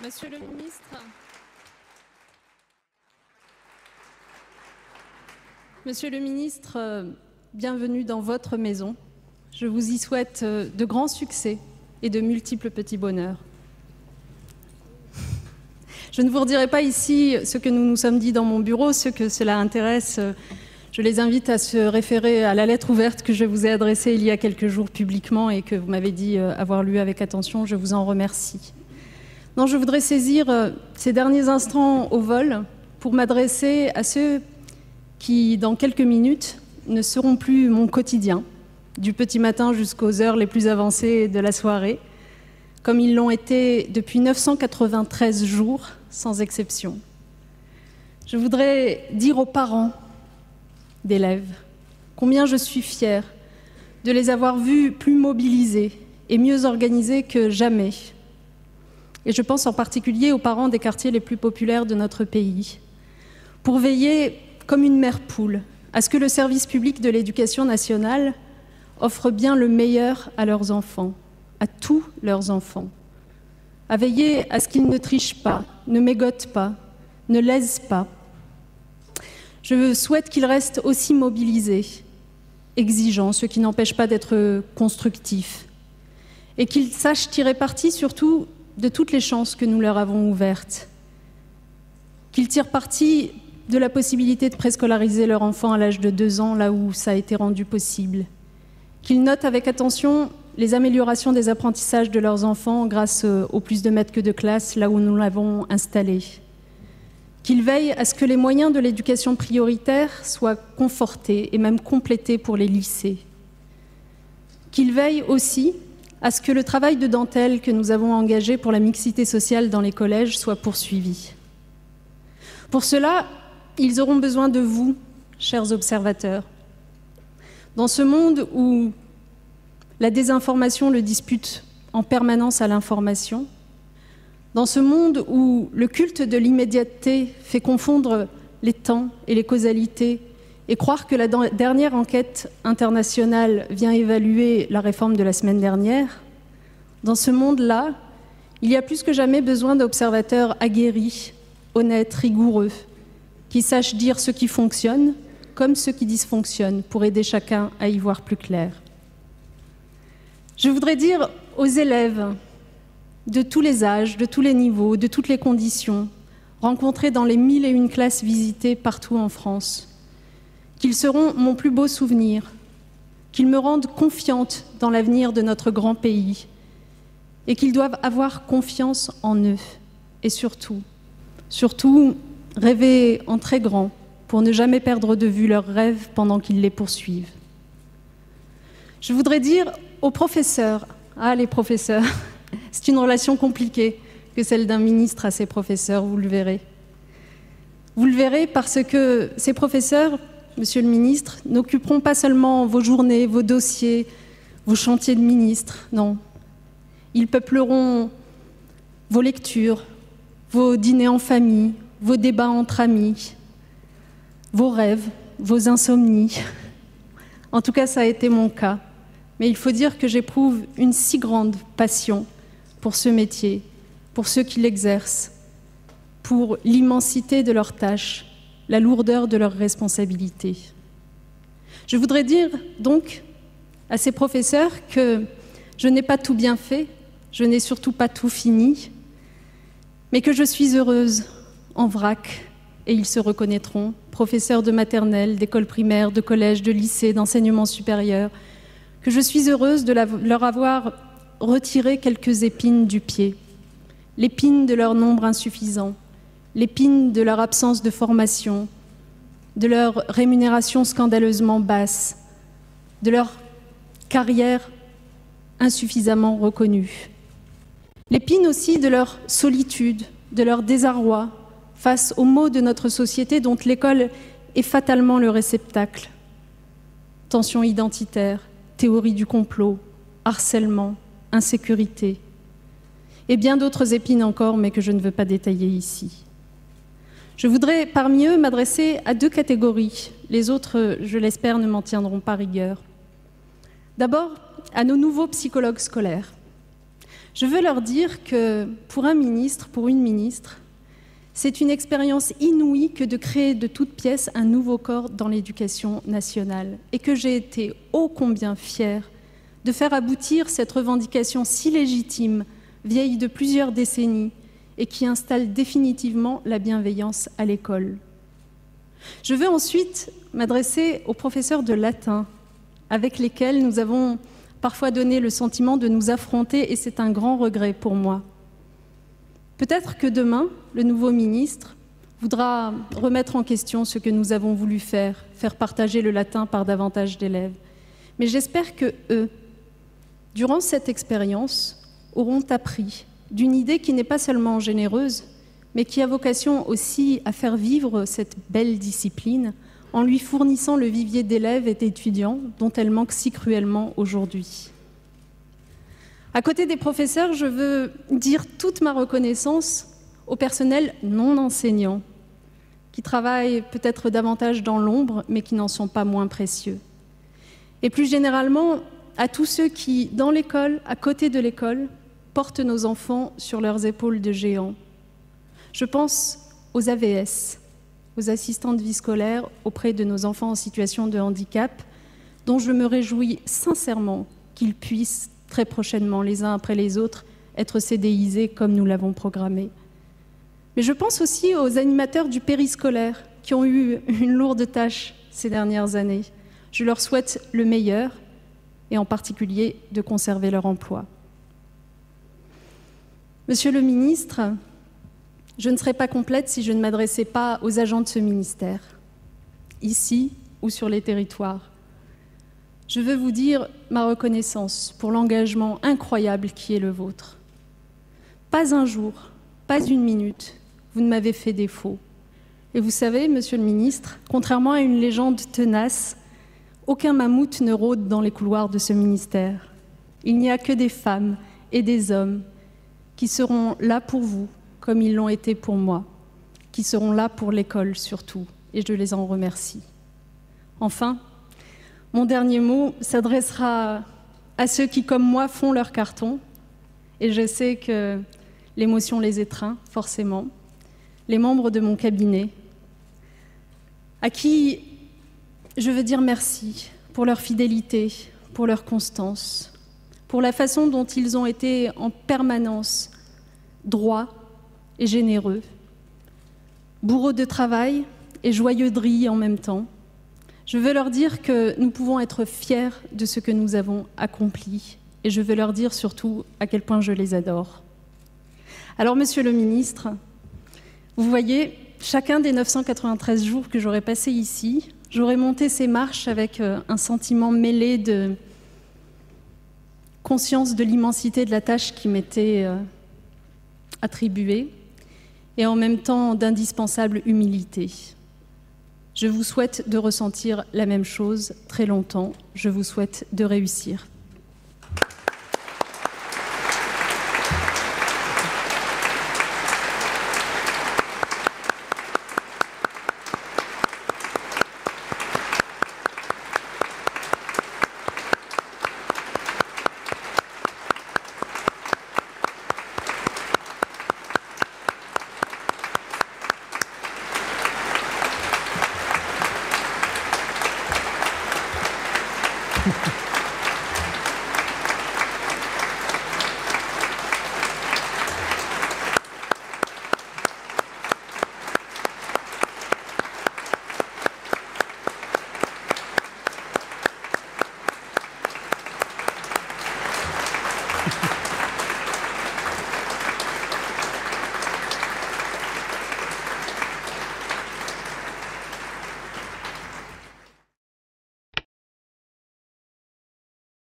Monsieur le ministre, bienvenue dans votre maison. Je vous y souhaite de grands succès et de multiples petits bonheurs. Je ne vous redirai pas ici ce que nous nous sommes dit dans mon bureau. Ceux que cela intéresse, je les invite à se référer à la lettre ouverte que je vous ai adressée il y a quelques jours publiquement et que vous m'avez dit avoir lu avec attention. Je vous en remercie. Non, je voudrais saisir ces derniers instants au vol pour m'adresser à ceux qui, dans quelques minutes, ne seront plus mon quotidien, du petit matin jusqu'aux heures les plus avancées de la soirée, comme ils l'ont été depuis 993 jours, sans exception. Je voudrais dire aux parents d'élèves combien je suis fière de les avoir vus plus mobilisés et mieux organisés que jamais. Et je pense en particulier aux parents des quartiers les plus populaires de notre pays, pour veiller comme une mère poule à ce que le service public de l'éducation nationale offre bien le meilleur à leurs enfants, à tous leurs enfants, à veiller à ce qu'ils ne trichent pas, ne mégotent pas, ne lèsent pas. Je souhaite qu'ils restent aussi mobilisés, exigeants, ce qui n'empêche pas d'être constructifs, et qu'ils sachent tirer parti surtout de toutes les chances que nous leur avons ouvertes, qu'ils tirent parti de la possibilité de préscolariser leur enfant à l'âge de 2 ans, là où ça a été rendu possible, qu'ils notent avec attention les améliorations des apprentissages de leurs enfants grâce au plus de maîtres que de classe, là où nous l'avons installé, qu'ils veillent à ce que les moyens de l'éducation prioritaire soient confortés et même complétés pour les lycées, qu'ils veillent aussi à ce que le travail de dentelle que nous avons engagé pour la mixité sociale dans les collèges soit poursuivi. Pour cela, ils auront besoin de vous, chers observateurs. Dans ce monde où la désinformation le dispute en permanence à l'information, dans ce monde où le culte de l'immédiateté fait confondre les temps et les causalités et croire que la dernière enquête internationale vient évaluer la réforme de la semaine dernière, dans ce monde-là, il y a plus que jamais besoin d'observateurs aguerris, honnêtes, rigoureux, qui sachent dire ce qui fonctionne comme ce qui dysfonctionne pour aider chacun à y voir plus clair. Je voudrais dire aux élèves de tous les âges, de tous les niveaux, de toutes les conditions, rencontrés dans les 1001 classes visitées partout en France, qu'ils seront mon plus beau souvenir, qu'ils me rendent confiante dans l'avenir de notre grand pays et qu'ils doivent avoir confiance en eux et surtout rêver en très grand pour ne jamais perdre de vue leurs rêves pendant qu'ils les poursuivent. Je voudrais dire aux professeurs, les professeurs, c'est une relation compliquée que celle d'un ministre à ses professeurs, vous le verrez. Vous le verrez parce que ces professeurs, Monsieur le ministre, n'occuperont pas seulement vos journées, vos dossiers, vos chantiers de ministre, non. Ils peupleront vos lectures, vos dîners en famille, vos débats entre amis, vos rêves, vos insomnies. En tout cas, ça a été mon cas. Mais il faut dire que j'éprouve une si grande passion pour ce métier, pour ceux qui l'exercent, pour l'immensité de leurs tâches, la lourdeur de leurs responsabilités. Je voudrais dire donc à ces professeurs que je n'ai pas tout bien fait, je n'ai surtout pas tout fini, mais que je suis heureuse en vrac, et ils se reconnaîtront, professeurs de maternelle, d'école primaire, de collège, de lycée, d'enseignement supérieur, que je suis heureuse de leur avoir retiré quelques épines du pied, l'épine de leur nombre insuffisant, l'épine de leur absence de formation, de leur rémunération scandaleusement basse, de leur carrière insuffisamment reconnue. L'épine aussi de leur solitude, de leur désarroi face aux maux de notre société dont l'école est fatalement le réceptacle. Tensions identitaires, théorie du complot, harcèlement, insécurité, et bien d'autres épines encore, mais que je ne veux pas détailler ici. Je voudrais, parmi eux, m'adresser à 2 catégories. Les autres, je l'espère, ne m'en tiendront pas rigueur. D'abord, à nos nouveaux psychologues scolaires. Je veux leur dire que pour un ministre, pour une ministre, c'est une expérience inouïe que de créer de toutes pièces un nouveau corps dans l'éducation nationale et que j'ai été ô combien fière de faire aboutir cette revendication si légitime, vieille de plusieurs décennies et qui installe définitivement la bienveillance à l'école. Je veux ensuite m'adresser aux professeurs de latin avec lesquels nous avons parfois donné le sentiment de nous affronter et c'est un grand regret pour moi. Peut-être que demain, le nouveau ministre voudra remettre en question ce que nous avons voulu faire partager le latin par davantage d'élèves. Mais j'espère que eux, durant cette expérience, auront appris d'une idée qui n'est pas seulement généreuse, mais qui a vocation aussi à faire vivre cette belle discipline en lui fournissant le vivier d'élèves et d'étudiants dont elle manque si cruellement aujourd'hui. À côté des professeurs, je veux dire toute ma reconnaissance au personnel non enseignant, qui travaillent peut-être davantage dans l'ombre, mais qui n'en sont pas moins précieux. Et plus généralement, à tous ceux qui, dans l'école, à côté de l'école, portent nos enfants sur leurs épaules de géants. Je pense aux AVS, aux assistants de vie scolaire auprès de nos enfants en situation de handicap, dont je me réjouis sincèrement qu'ils puissent très prochainement, les uns après les autres, être CDIsés comme nous l'avons programmé. Mais je pense aussi aux animateurs du périscolaire qui ont eu une lourde tâche ces dernières années. Je leur souhaite le meilleur et en particulier de conserver leur emploi. Monsieur le ministre, je ne serais pas complète si je ne m'adressais pas aux agents de ce ministère, ici ou sur les territoires. Je veux vous dire ma reconnaissance pour l'engagement incroyable qui est le vôtre. Pas un jour, pas une minute, vous ne m'avez fait défaut. Et vous savez, monsieur le ministre, contrairement à une légende tenace, aucun mammouth ne rôde dans les couloirs de ce ministère. Il n'y a que des femmes et des hommes qui seront là pour vous, comme ils l'ont été pour moi, qui seront là pour l'école surtout, et je les en remercie. Enfin, mon dernier mot s'adressera à ceux qui, comme moi, font leur carton, et je sais que l'émotion les étreint, forcément, les membres de mon cabinet, à qui je veux dire merci pour leur fidélité, pour leur constance, pour la façon dont ils ont été en permanence droits et généreux, bourreaux de travail et joyeux de rire en même temps. Je veux leur dire que nous pouvons être fiers de ce que nous avons accompli et je veux leur dire surtout à quel point je les adore. Alors, monsieur le ministre, vous voyez, chacun des 993 jours que j'aurais passés ici, j'aurais monté ces marches avec un sentiment mêlé de conscience de l'immensité de la tâche qui m'était attribuée et en même temps d'indispensable humilité. Je vous souhaite de ressentir la même chose très longtemps. Je vous souhaite de réussir.